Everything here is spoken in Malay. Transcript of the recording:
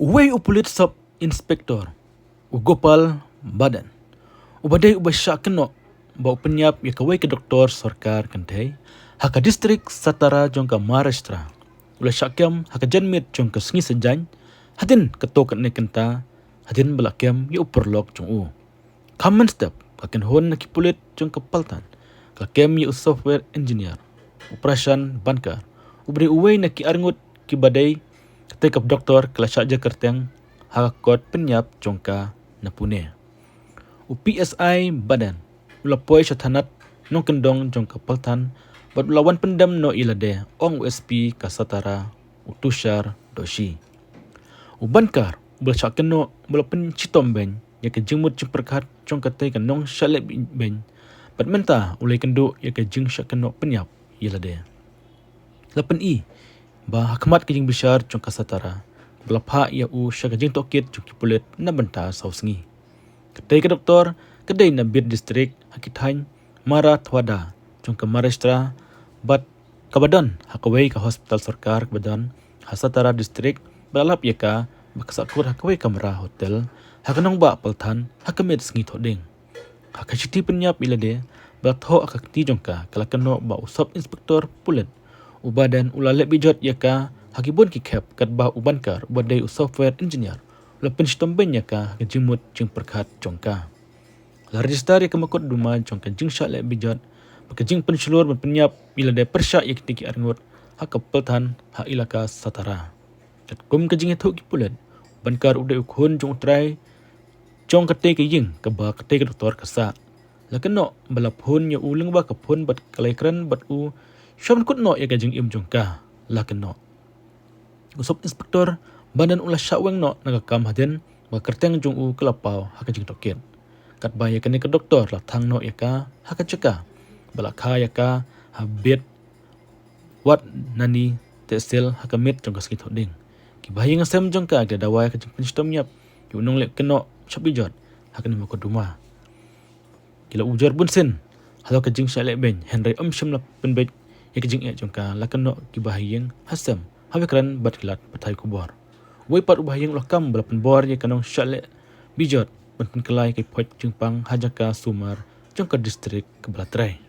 Uway upulit sub inspektor ugopal badan ubadai ubasya keno bau penyap ya kawai ke doktor sarkar kantai haka distrik Satara jongka Maharashtra ula syakyam haka janmit jongka sengi sejan hadin ketok ne kenta hadin belakyam ya uperlok jong common step kaken hon na kipulit jongka paltan kakem ya software engineer operasyon bankar ubri uway na ki arngut ki badai ketika doktor kelasyak je kerteng hakot penyap jongka na Pune. UPSI badan ulapoi syathanat nong kendong jongka paltan bad lawan pendam no ilade ong USP ka Satara utushar doshi. Ubankar belsak keno belapen citom ben ya ke jengmut jemperkat jongka te kenong syalek ben bad menta ulai kendo ya ke jeng syak keno penyap ilade. Lapen bah hakmat kejing besar jongka Satara belapha ya syak kejing tokit jongki pulit na benta sausengi. Kedai ke doktor, kedai na bir distrik hakithain Marathwada jongka Maharashtra bat kabadan hakawai ka hospital sarkar kabadan Satara distrik balap ya ka baksakur hakawai kamera hotel hakanong ba palthan hakamit sengi thoding. Hakachiti penyap ilade batho akakti jongka kalakano ba usop inspektor pulit ubadan ulalek bijot yaka hakibun ki kep katbah ubankar ubadai software engineer lapin stomben yaka kejimut jing perkat jongka la register ya kemakut duma jongka jing syalek bijot pakejing penselur penyap bila de persyak yak tiki arngut hakapeltan ha ilaka Satara kat kum kejing itu ki pulet bankar udai ukhun jong utrai jong kate ke ying ke ba kate ke doktor kasa la keno balapun ya uleng ba kapun bat kalaikran bat syam kut no ya kajing im jongka la keno usop inspektor badan ulah syaweng no nagakam hadin ba kerteng jong kelapau hakajing tokit kat ba ya kene ke doktor la thang no ya ka hakachaka balakha ya ka habit wat nani tesel hakamit jongka skit hoding ki bahing asem jongka ga dawai kajing penstom yap yunong lek keno syabijot hakane mo koduma kila ujar bunsin halo kajing syalek ben henry omsham la penbet ya kejing jongka la keno ki bahing hasem habekran bat kilat patai kubor wei pat ubahing lokam balapan bor ya kanong syalek bijot penkelai ke poj jengpang hajaka Sumar jongka distrik Kebalatrai.